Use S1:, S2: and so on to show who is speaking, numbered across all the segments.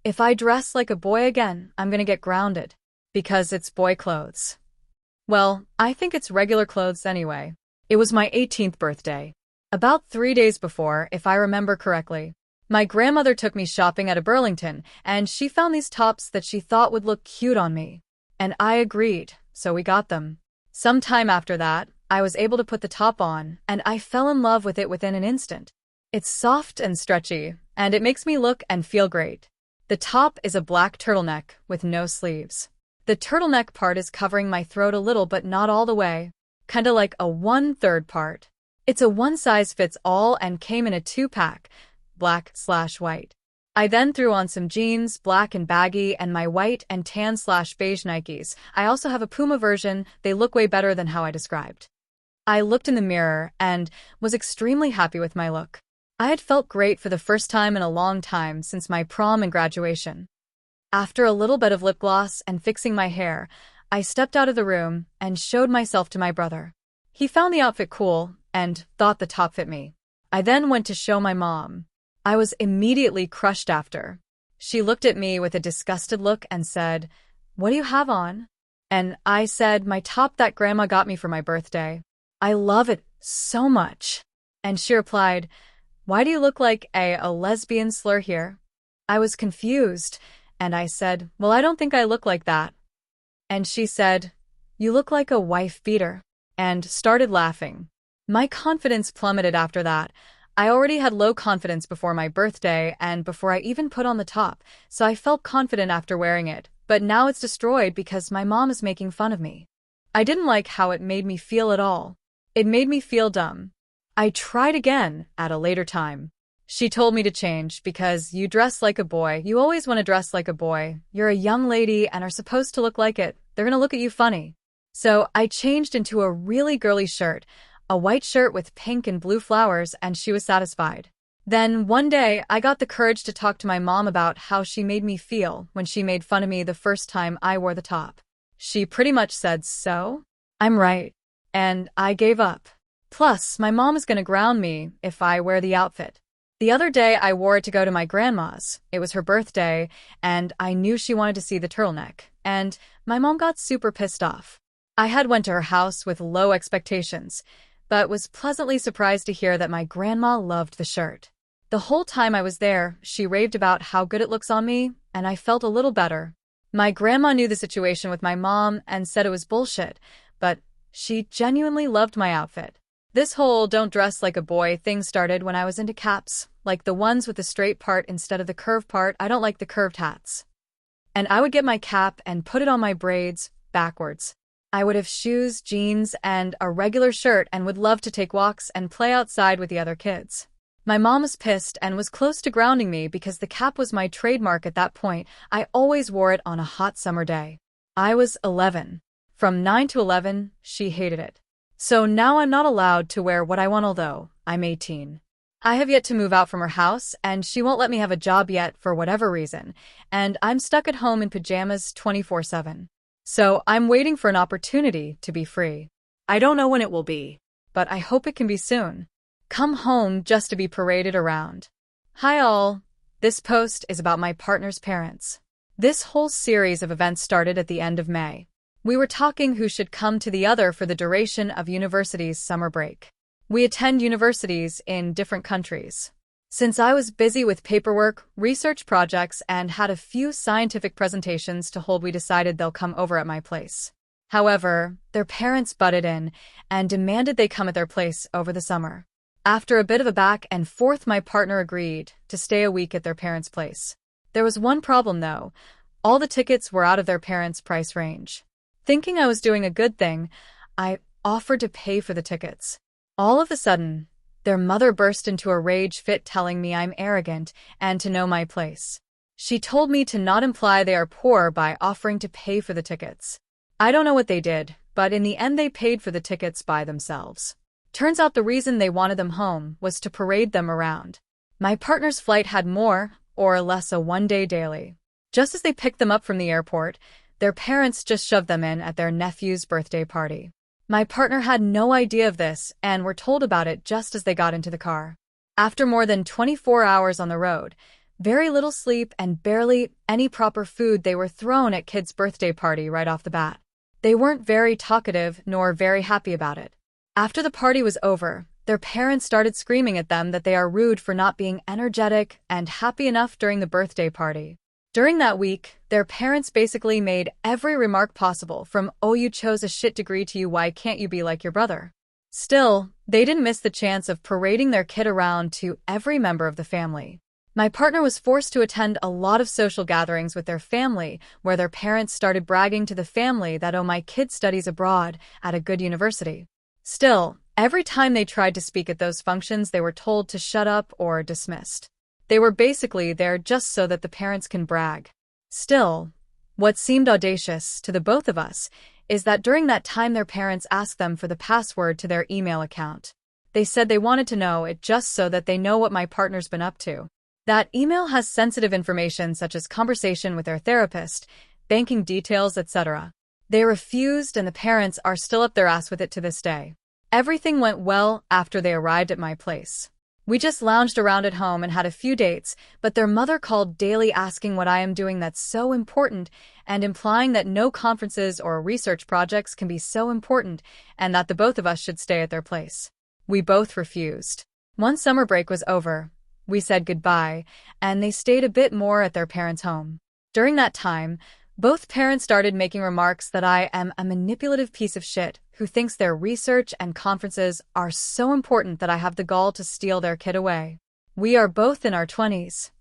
S1: If I dress like a boy again, I'm gonna get grounded. Because it's boy clothes. Well, I think it's regular clothes anyway. It was my 18th birthday. About 3 days before, if I remember correctly. My grandmother took me shopping at a Burlington, and she found these tops that she thought would look cute on me. And I agreed, so we got them. Sometime after that, I was able to put the top on, and I fell in love with it within an instant. It's soft and stretchy, and it makes me look and feel great. The top is a black turtleneck with no sleeves. The turtleneck part is covering my throat a little but not all the way. Kinda like a 1/3 part. It's a one-size-fits-all and came in a 2-pack, black/white. I then threw on some jeans, black and baggy, and my white and tan/beige Nikes. I also have a Puma version. They look way better than how I described. I looked in the mirror and was extremely happy with my look. I had felt great for the first time in a long time since my prom and graduation. After a little bit of lip gloss and fixing my hair, I stepped out of the room and showed myself to my brother. He found the outfit cool and thought the top fit me. I then went to show my mom. I was immediately crushed after. She looked at me with a disgusted look and said, "What do you have on?" And I said, "My top that grandma got me for my birthday. I love it so much." And she replied, "Why do you look like a lesbian slur here?" I was confused, and I said, "Well, I don't think I look like that." And she said, "You look like a wife beater," and started laughing. My confidence plummeted after that. I already had low confidence before my birthday and before I even put on the top, so I felt confident after wearing it, but now it's destroyed because my mom is making fun of me. I didn't like how it made me feel at all. It made me feel dumb. I tried again at a later time. She told me to change because you dress like a boy. You always want to dress like a boy. You're a young lady and are supposed to look like it. They're gonna look at you funny. So I changed into a really girly shirt, a white shirt with pink and blue flowers, and she was satisfied. Then one day, I got the courage to talk to my mom about how she made me feel when she made fun of me the first time I wore the top. She pretty much said, "So? I'm right." And I gave up. Plus, my mom is gonna ground me if I wear the outfit. The other day, I wore it to go to my grandma's. It was her birthday, and I knew she wanted to see the turtleneck, and my mom got super pissed off. I had went to her house with low expectations, but was pleasantly surprised to hear that my grandma loved the shirt. The whole time I was there, she raved about how good it looks on me, and I felt a little better. My grandma knew the situation with my mom and said it was bullshit, but she genuinely loved my outfit. This whole don't dress like a boy thing started when I was into caps, like the ones with the straight part instead of the curved part. I don't like the curved hats. And I would get my cap and put it on my braids, backwards. I would have shoes, jeans, and a regular shirt and would love to take walks and play outside with the other kids. My mom was pissed and was close to grounding me because the cap was my trademark at that point. I always wore it on a hot summer day. I was 11. From 9 to 11, she hated it. So now I'm not allowed to wear what I want, although I'm 18. I have yet to move out from her house, and she won't let me have a job yet for whatever reason, and I'm stuck at home in pajamas 24/7. So I'm waiting for an opportunity to be free. I don't know when it will be, but I hope it can be soon. Come home just to be paraded around. Hi all. This post is about my partner's parents. This whole series of events started at the end of May. We were talking who should come to the other for the duration of university's summer break. We attend universities in different countries. Since I was busy with paperwork, research projects, and had a few scientific presentations to hold, we decided they'll come over at my place. However, their parents butted in and demanded they come at their place over the summer. After a bit of a back and forth, my partner agreed to stay a week at their parents' place. There was one problem though. All the tickets were out of their parents' price range. Thinking I was doing a good thing, I offered to pay for the tickets. All of a sudden, their mother burst into a rage fit, telling me I'm arrogant and to know my place. She told me to not imply they are poor by offering to pay for the tickets. I don't know what they did, but in the end they paid for the tickets by themselves. Turns out the reason they wanted them home was to parade them around. My partner's flight had more or less a one-day daily. Just as they picked them up from the airport, their parents just shoved them in at their nephew's birthday party. My partner had no idea of this and were told about it just as they got into the car. After more than 24 hours on the road, Very little sleep and barely any proper food. They were thrown at kids' birthday party right off the bat. They weren't very talkative nor very happy about it. After the party was over, their parents started screaming at them that they are rude for not being energetic and happy enough during the birthday party. During that week, their parents basically made every remark possible from, "Oh, you chose a shit degree," to, "You, why can't you be like your brother?" Still, they didn't miss the chance of parading their kid around to every member of the family. My partner was forced to attend a lot of social gatherings with their family, where their parents started bragging to the family that, "Oh, my kid studies abroad at a good university." Still, every time they tried to speak at those functions, they were told to shut up or dismissed. They were basically there just so that the parents can brag. Still, what seemed audacious to the both of us is that during that time their parents asked them for the password to their email account. They said they wanted to know it just so that they know what my partner's been up to. That email has sensitive information such as conversation with their therapist, banking details, etc. They refused, and the parents are still up their ass with it to this day. Everything went well after they arrived at my place. We just lounged around at home and had a few dates, but their mother called daily asking what I am doing that's so important and implying that no conferences or research projects can be so important and that the both of us should stay at their place. We both refused. Once summer break was over, we said goodbye, and they stayed a bit more at their parents' home. During that time, both parents started making remarks that I am a manipulative piece of shit who thinks their research and conferences are so important that I have the gall to steal their kid away. We are both in our 20s.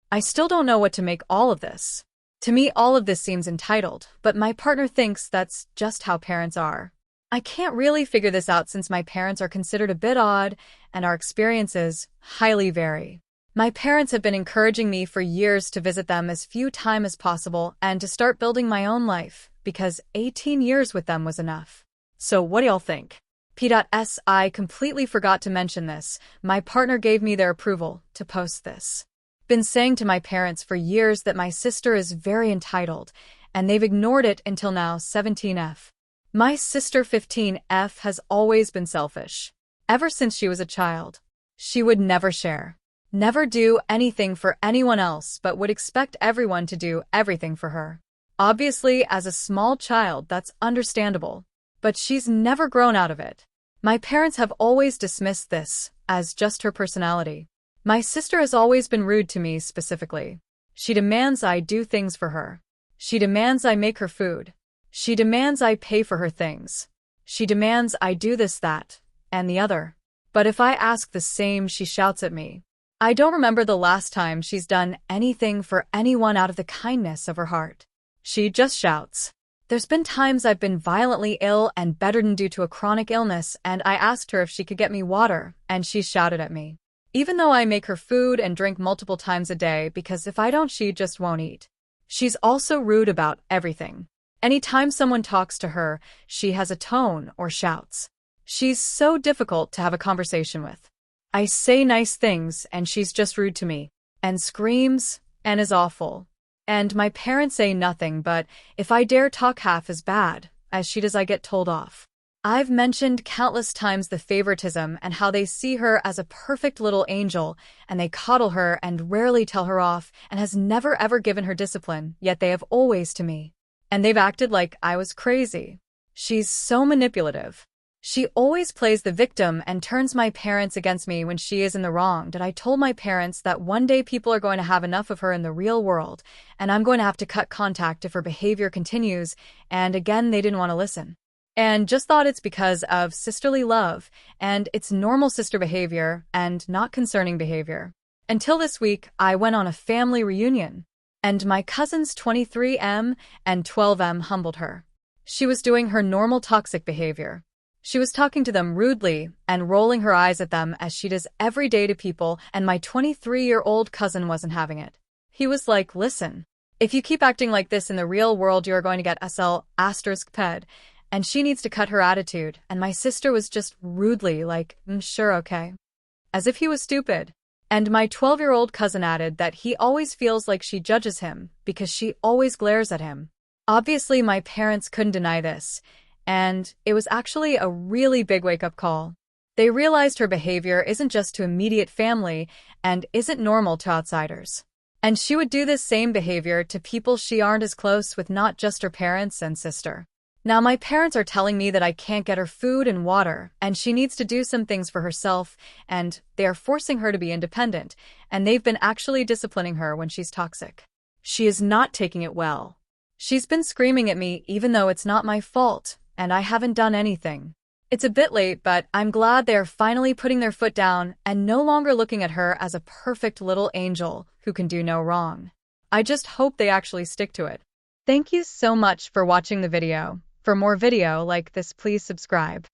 S1: I still don't know what to make all of this. To me, all of this seems entitled, but my partner thinks that's just how parents are. I can't really figure this out since my parents are considered a bit odd and our experiences highly vary. My parents have been encouraging me for years to visit them as few times as possible and to start building my own life, because 18 years with them was enough. So what do y'all think? P.S. I completely forgot to mention this. My partner gave me their approval to post this. Been saying to my parents for years that my sister is very entitled, and they've ignored it until now. 17F. My sister 15F has always been selfish. Ever since she was a child. She would never share. Never do anything for anyone else but would expect everyone to do everything for her. Obviously, as a small child, that's understandable. But she's never grown out of it. My parents have always dismissed this as just her personality. My sister has always been rude to me specifically. She demands I do things for her. She demands I make her food. She demands I pay for her things. She demands I do this, that, and the other. But if I ask the same, she shouts at me. I don't remember the last time she's done anything for anyone out of the kindness of her heart. She just shouts. There's been times I've been violently ill and bedridden due to a chronic illness, and I asked her if she could get me water, and she shouted at me. Even though I make her food and drink multiple times a day, because if I don't, she just won't eat. She's also rude about everything. Anytime someone talks to her, she has a tone or shouts. She's so difficult to have a conversation with. I say nice things and she's just rude to me, and screams, and is awful. And my parents say nothing, but if I dare talk half as bad as she does, I get told off. I've mentioned countless times the favoritism and how they see her as a perfect little angel, and they coddle her and rarely tell her off, and has never ever given her discipline, yet they have always to me. And they've acted like I was crazy. She's so manipulative. She always plays the victim and turns my parents against me when she is in the wrong. That I told my parents that one day people are going to have enough of her in the real world, and I'm going to have to cut contact if her behavior continues, and again they didn't want to listen. And just thought it's because of sisterly love, and it's normal sister behavior and not concerning behavior. Until this week, I went on a family reunion, and my cousins 23M and 12M humbled her. She was doing her normal toxic behavior. She was talking to them rudely and rolling her eyes at them as she does every day to people, and my 23-year-old cousin wasn't having it. He was like, "Listen, if you keep acting like this in the real world, you're going to get SL**ped, and she needs to cut her attitude," and my sister was just rudely like, "Sure, okay." As if he was stupid. And my 12-year-old cousin added that he always feels like she judges him because she always glares at him. Obviously, my parents couldn't deny this, and it was actually a really big wake-up call. They realized her behavior isn't just to immediate family and isn't normal to outsiders. And she would do this same behavior to people she aren't as close with, not just her parents and sister. Now my parents are telling me that I can't get her food and water, and she needs to do some things for herself, and they are forcing her to be independent, and they've been actually disciplining her when she's toxic. She is not taking it well. She's been screaming at me even though it's not my fault, and I haven't done anything. It's a bit late, but I'm glad they are finally putting their foot down and no longer looking at her as a perfect little angel who can do no wrong. I just hope they actually stick to it. Thank you so much for watching the video. For more video like this, please subscribe.